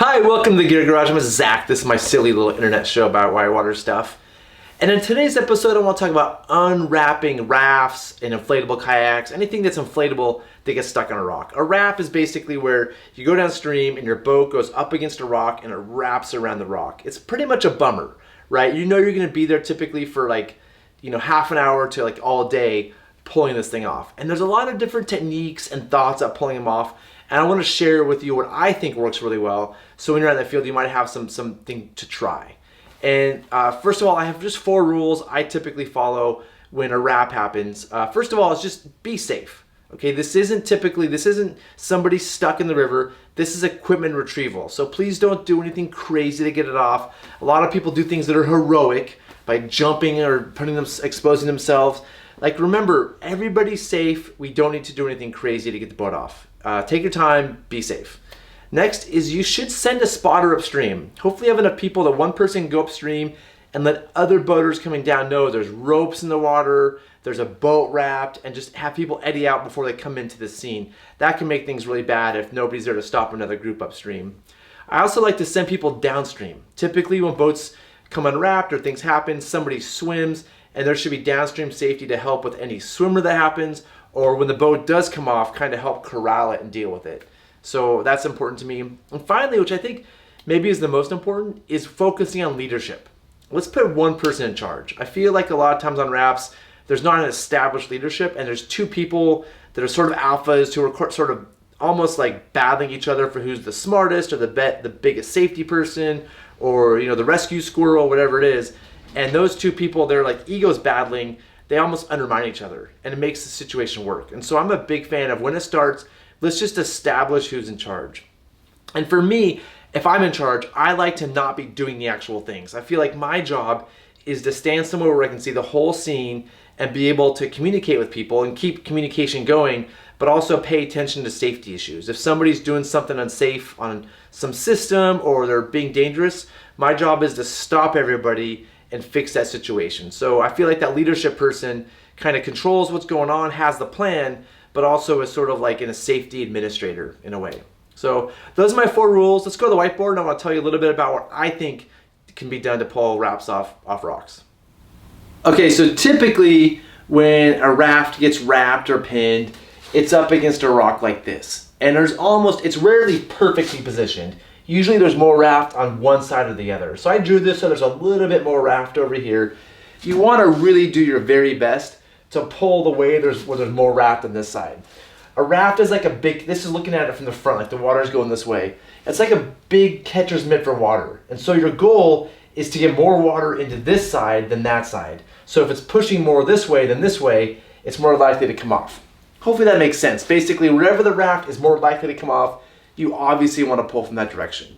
Hi, welcome to the Gear Garage. I'm Zach. This is my silly little internet show about whitewater stuff. And in today's episode, I want to talk about unwrapping rafts and inflatable kayaks, anything that's inflatable that gets stuck on a rock. A raft is basically where you go downstream and your boat goes up against a rock and it wraps around the rock. It's pretty much a bummer, right? You know you're going to be there typically for half an hour to all day pulling this thing off. And there's a lot of different techniques and thoughts at pulling them off. And I want to share with you what I think works really well. So when you're out in the field, you might have something to try. And first of all, I have just 4 rules I typically follow when a raft happens. First of all, is just be safe. Okay, this isn't somebody stuck in the river. This is equipment retrieval. So please don't do anything crazy to get it off. A lot of people do things that are heroic by jumping or exposing themselves. Remember, everybody's safe. We don't need to do anything crazy to get the boat off. Take your time, be safe. Next is you should send a spotter upstream. Hopefully you have enough people that one person can go upstream and let other boaters coming down know there's ropes in the water, there's a boat wrapped, and just have people eddy out before they come into the scene. That can make things really bad if nobody's there to stop another group upstream. I also like to send people downstream. Typically when boats come unwrapped or things happen, somebody swims, and there should be downstream safety to help with any swimmer that happens, or when the boat does come off, kind of help corral it and deal with it. So that's important to me. And finally, which I think maybe is the most important, is focusing on leadership. Let's put one person in charge. I feel like a lot of times on rafts, there's not an established leadership, and there's 2 people that are sort of alphas who are sort of almost like battling each other for who's the smartest or the biggest safety person, or the rescue squirrel, whatever it is. And those 2 people, they're like egos battling. They almost undermine each other, and it makes the situation work. And so I'm a big fan of when it starts, let's just establish who's in charge. And for me, if I'm in charge, I like to not be doing the actual things. I feel like my job is to stand somewhere where I can see the whole scene and be able to communicate with people and keep communication going, but also pay attention to safety issues. If somebody's doing something unsafe on some system or they're being dangerous, my job is to stop everybody and fix that situation. So I feel like that leadership person kind of controls what's going on, has the plan, but also is sort of like a safety administrator in a way. So those are my 4 rules. Let's go to the whiteboard and I want to tell you a little bit about what I think can be done to pull rafts off rocks. Okay, so typically when a raft gets wrapped or pinned, it's up against a rock like this. And it's rarely perfectly positioned. Usually there's more raft on one side or the other. So I drew this so there's a little bit more raft over here. You want to really do your very best to pull the way where there's more raft on this side. A raft is like this is looking at it from the front, like the water's going this way. It's like a big catcher's mitt for water. And so your goal is to get more water into this side than that side. So if it's pushing more this way than this way, it's more likely to come off. Hopefully that makes sense. Basically, wherever the raft is more likely to come off, you obviously want to pull from that direction.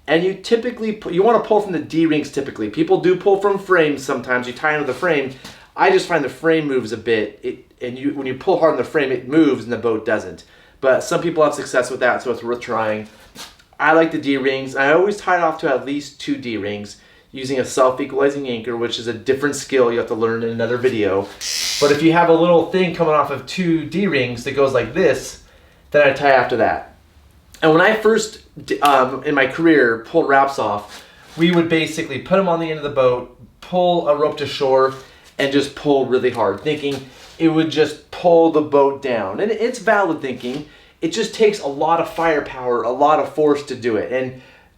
And you want to pull from the D-rings typically. People do pull from frames sometimes. You tie into the frame. I just find the frame moves a bit. When you pull hard on the frame, it moves and the boat doesn't. But some people have success with that, so it's worth trying. I like the D-rings. I always tie it off to at least 2 D-rings using a self-equalizing anchor, which is a different skill you have to learn in another video. But if you have a little thing coming off of 2 D-rings that goes like this, then I tie after that. And when I first, in my career, pulled rafts off, we would basically put them on the end of the boat, pull a rope to shore, and just pull really hard, thinking it would just pull the boat down. And it's valid thinking. It just takes a lot of firepower, a lot of force to do it.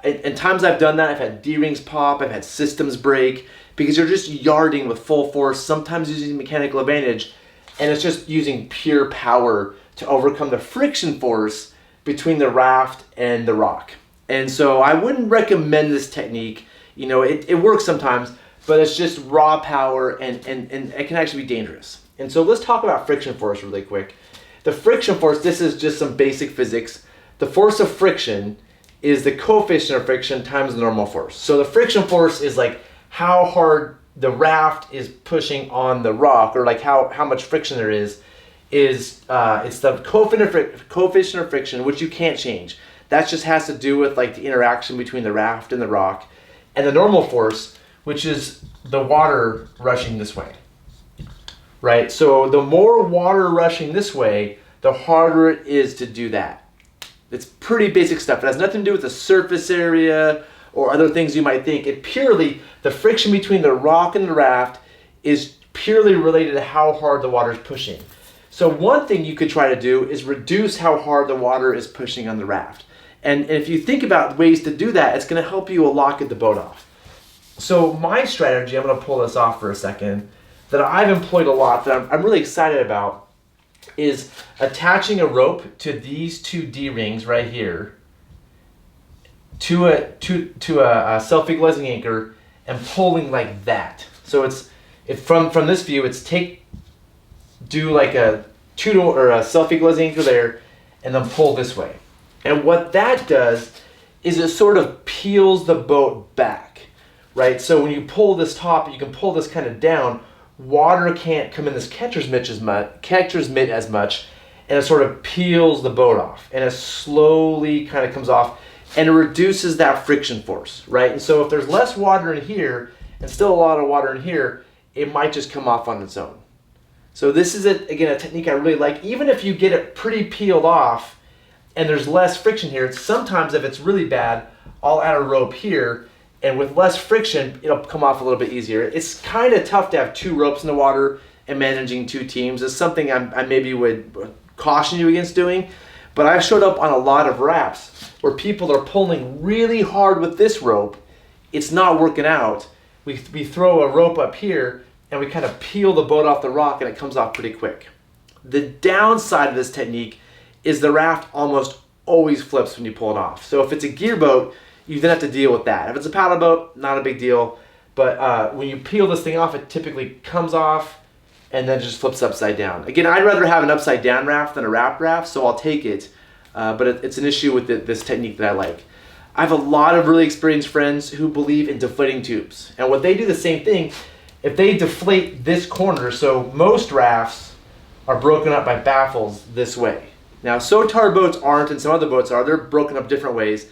And times I've done that, I've had D-rings pop, I've had systems break, because you're just yarding with full force, sometimes using mechanical advantage, and it's just using pure power to overcome the friction force between the raft and the rock. And so I wouldn't recommend this technique. It works sometimes, but it's just raw power and it can actually be dangerous. And so let's talk about friction force really quick. The friction force, this is just some basic physics. The force of friction is the coefficient of friction times the normal force. So the friction force is like how hard the raft is pushing on the rock, or like how much friction there is it's the coefficient of friction, which you can't change. That just has to do with like the interaction between the raft and the rock. And the normal force, which is the water rushing this way, right? So the more water rushing this way, the harder it is to do that. It's pretty basic stuff. It has nothing to do with the surface area or other things you might think. It purely, the friction between the rock and the raft is purely related to how hard the water is pushing. So one thing you could try to do is reduce how hard the water is pushing on the raft. And if you think about ways to do that, it's going to help you a lot get the boat off. So my strategy, I'm going to pull this off for a second, that I've employed a lot, that I'm really excited about, is attaching a rope to these two D-rings right here to a self-equalizing anchor and pulling like that. So from this view, it's do like a a self-equalizing anchor there and then pull this way. And what that does is it sort of peels the boat back, right? So when you pull this top, you can pull this kind of down. Water can't come in this catcher's mitt as much, and it sort of peels the boat off, and it slowly kind of comes off, and it reduces that friction force, right? And so if there's less water in here and still a lot of water in here, it might just come off on its own. So this is, again, a technique I really like. Even if you get it pretty peeled off and there's less friction here, sometimes if it's really bad, I'll add a rope here, and with less friction, it'll come off a little bit easier. It's kind of tough to have two ropes in the water and managing two teams. It's something I maybe would caution you against doing, but I've showed up on a lot of rafts where people are pulling really hard with this rope. It's not working out. We throw a rope up here and we kind of peel the boat off the rock, and it comes off pretty quick. The downside of this technique is the raft almost always flips when you pull it off. So if it's a gear boat, you then have to deal with that. If it's a paddle boat, not a big deal. But when you peel this thing off, it typically comes off and then just flips upside down. Again, I'd rather have an upside down raft than a wrapped raft, so I'll take it. But it's an issue with this technique that I like. I have a lot of really experienced friends who believe in deflating tubes. And what they do, the same thing, if they deflate this corner, so most rafts are broken up by baffles this way. Now, Sotar boats aren't, and some other boats are. They're broken up different ways.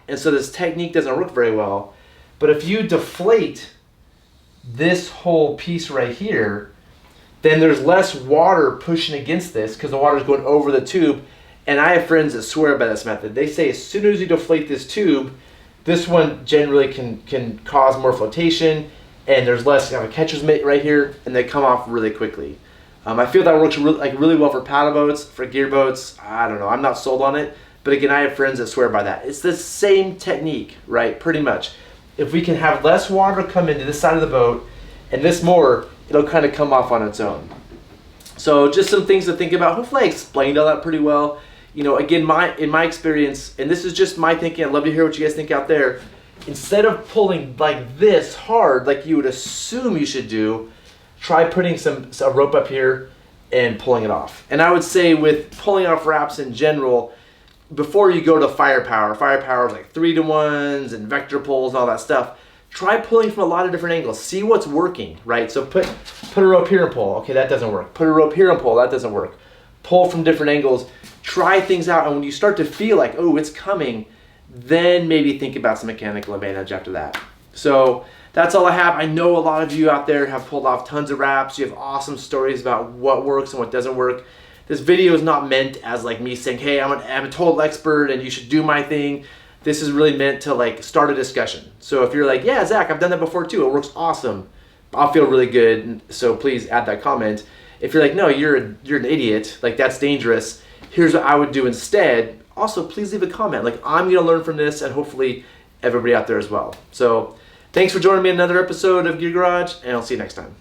And so this technique doesn't work very well. But if you deflate this whole piece right here, then there's less water pushing against this because the water is going over the tube. And I have friends that swear by this method. They say as soon as you deflate this tube, this one generally can cause more flotation, and there's less, you have a catcher's mitt right here, and they come off really quickly. I feel that works really well for paddle boats, for gear boats. I don't know, I'm not sold on it. But again, I have friends that swear by that. It's the same technique, right? Pretty much. If we can have less water come into this side of the boat and this more, it'll kind of come off on its own. So just some things to think about. Hopefully I explained all that pretty well. You know, again, in my experience, and this is just my thinking, I'd love to hear what you guys think out there. Instead of pulling like this hard, like you would assume you should do, try putting a rope up here and pulling it off. And I would say with pulling off wraps in general, before you go to firepower is like 3-to-1s and vector pulls and all that stuff, try pulling from a lot of different angles. See what's working, right? So put a rope here and pull. Okay, that doesn't work. Put a rope here and pull. That doesn't work. Pull from different angles. Try things out, and when you start to feel like, oh, it's coming, then maybe think about some mechanical advantage after that. So that's all I have. I know a lot of you out there have pulled off tons of wraps. You have awesome stories about what works and what doesn't work. This video is not meant as like me saying, hey, I'm a total expert and you should do my thing. This is really meant to like start a discussion. So if you're like, yeah, Zach, I've done that before too. It works awesome. I'll feel really good. So please add that comment. If you're like, no, you're an idiot. Like that's dangerous. Here's what I would do instead. Also, please leave a comment. Like I'm gonna learn from this, and hopefully everybody out there as well. So thanks for joining me in another episode of Gear Garage, and I'll see you next time.